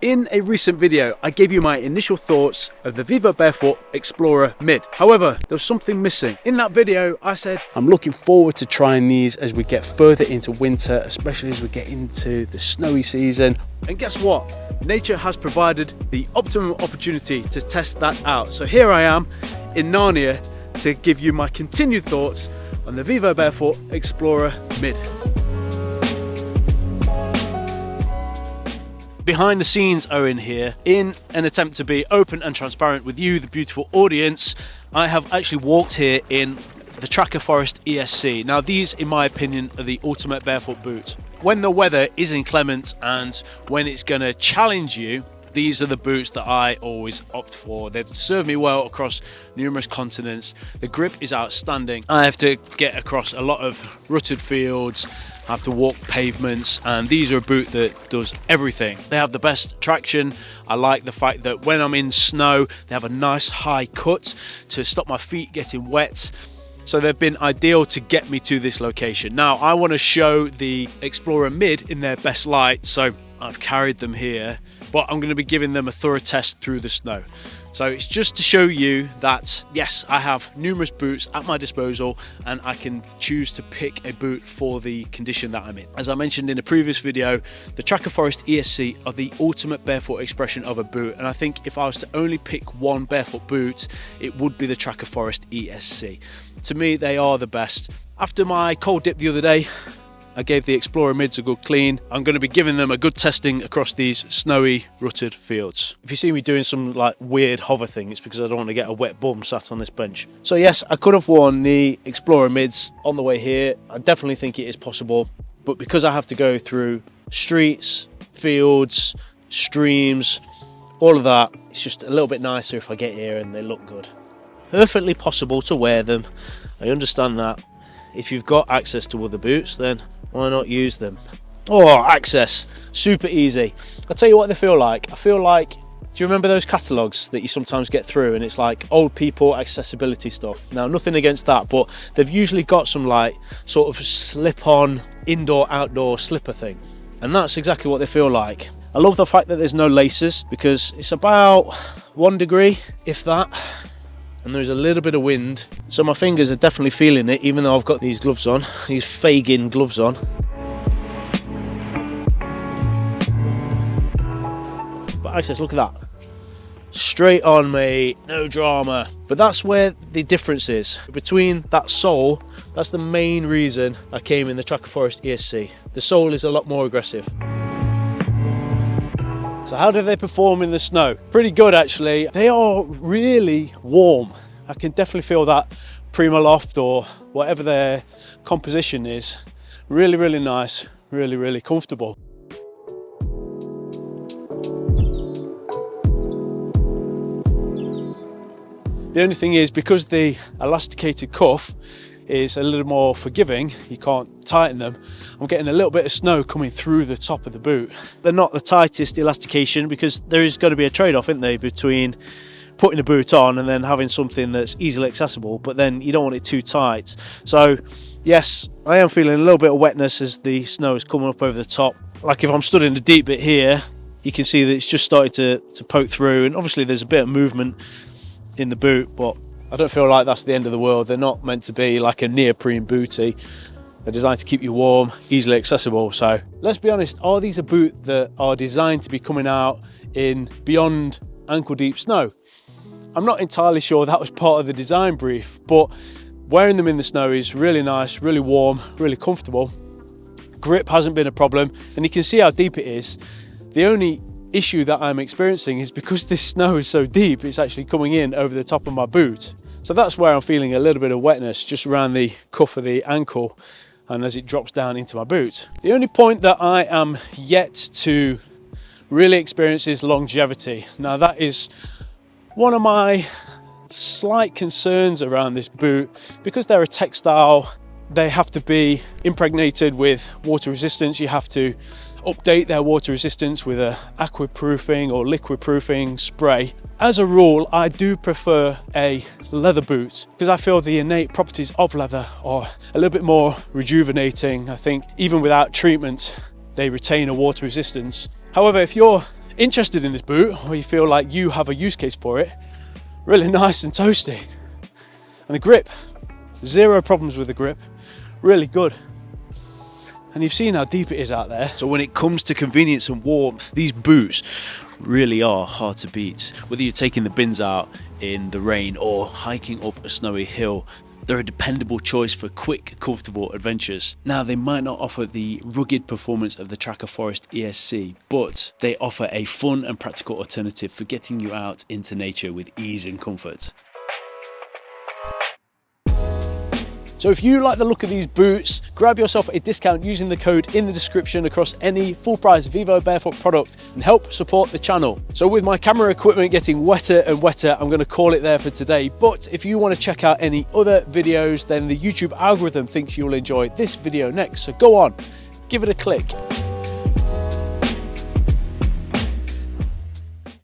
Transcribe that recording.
In a recent video, I gave you my initial thoughts of the Vivobarefoot Explorer Mid. However, there was something missing. In that video, I said, I'm looking forward to trying these as we get further into winter, especially as we get into the snowy season. And guess what? Nature has provided the optimum opportunity to test that out. So here I am in Narnia to give you my continued thoughts on the Vivobarefoot Explorer Mid. Behind the scenes, Owen here. In an attempt to be open and transparent with you, the beautiful audience, I have actually walked here in the Tracker Forest ESC. Now these, in my opinion, are the ultimate barefoot boot. When the weather is inclement and when it's going to challenge you, these are the boots that I always opt for. They've served me well across numerous continents. The grip is outstanding. I have to get across a lot of rutted fields, I have to walk pavements, and these are a boot that does everything. They have the best traction. I like the fact that when I'm in snow, they have a nice high cut to stop my feet getting wet. So they've been ideal to get me to this location. Now I want to show the Explorer Mid in their best light, so I've carried them here, but I'm going to be giving them a thorough test through the snow. So it's just to show you that, yes, I have numerous boots at my disposal and I can choose to pick a boot for the condition that I'm in. As I mentioned in a previous video, the Tracker Forest ESC are the ultimate barefoot expression of a boot. And I think if I was to only pick one barefoot boot, it would be the Tracker Forest ESC. To me, they are the best. After my cold dip the other day, I gave the Explorer Mids a good clean. I'm going to be giving them a good testing across these snowy, rutted fields. If you see me doing some like weird hover thing, it's because I don't want to get a wet bum sat on this bench. So yes, I could have worn the Explorer Mids on the way here. I definitely think it is possible, but because I have to go through streets, fields, streams, all of that, it's just a little bit nicer if I get here and they look good. Perfectly possible to wear them. I understand that. If you've got access to other boots, then why not use them? Oh, access, super easy. I'll tell you what they feel like. I feel like, do you remember those catalogues that you sometimes get through and it's like old people accessibility stuff? Now, nothing against that, but they've usually got some like sort of slip-on indoor-outdoor slipper thing. And that's exactly what they feel like. I love the fact that there's no laces because it's about 1 degree, if that. And there's a little bit of wind, so my fingers are definitely feeling it, even though I've got these gloves on, these Fagin gloves on. But access, look at that. Straight on, mate, no drama. But that's where the difference is. Between that sole, that's the main reason I came in the Tracker Forest ESC. The sole is a lot more aggressive. So how do they perform in the snow? Pretty good, actually. They are really warm. I can definitely feel that Primaloft or whatever their composition is. Really, really nice. Really, really comfortable. The only thing is, because the elasticated cuff is a little more forgiving, you can't tighten them, I'm getting a little bit of snow coming through the top of the boot. They're not the tightest elastication because there is going to be a trade-off, isn't there, between putting a boot on and then having something that's easily accessible, but then you don't want it too tight. So yes, I am feeling a little bit of wetness as the snow is coming up over the top. Like if I'm stood in the deep bit here, you can see that it's just started to poke through, and obviously there's a bit of movement in the boot, but I don't feel like that's the end of the world. They're not meant to be like a neoprene bootie. They're designed to keep you warm, easily accessible. So let's be honest, are these a boot that are designed to be coming out in beyond ankle deep snow? I'm not entirely sure that was part of the design brief, but wearing them in the snow is really nice, really warm, really comfortable. Grip hasn't been a problem, and you can see how deep it is. The only issue that I'm experiencing is because this snow is so deep, it's actually coming in over the top of my boot. So that's where I'm feeling a little bit of wetness just around the cuff of the ankle and as it drops down into my boot. The only point that I am yet to really experience is longevity. Now that is one of my slight concerns around this boot. Because they're a textile, they have to be impregnated with water resistance. You have to update their water resistance with a aqua proofing or liquid proofing spray. As a rule, I do prefer a leather boot because I feel the innate properties of leather are a little bit more rejuvenating. I think even without treatment, they retain a water resistance. However, if you're interested in this boot, or you feel like you have a use case for it, really nice and toasty. And the grip, zero problems with the grip, really good. And you've seen how deep it is out there. So when it comes to convenience and warmth, these boots really are hard to beat. Whether you're taking the bins out in the rain or hiking up a snowy hill, they're a dependable choice for quick, comfortable adventures. Now, they might not offer the rugged performance of the Tracker Forest ESC, but they offer a fun and practical alternative for getting you out into nature with ease and comfort. So if you like the look of these boots, grab yourself a discount using the code in the description across any full price Vivobarefoot product and help support the channel. So with my camera equipment getting wetter and wetter, I'm going to call it there for today. But if you want to check out any other videos, then the YouTube algorithm thinks you'll enjoy this video next. So go on, give it a click.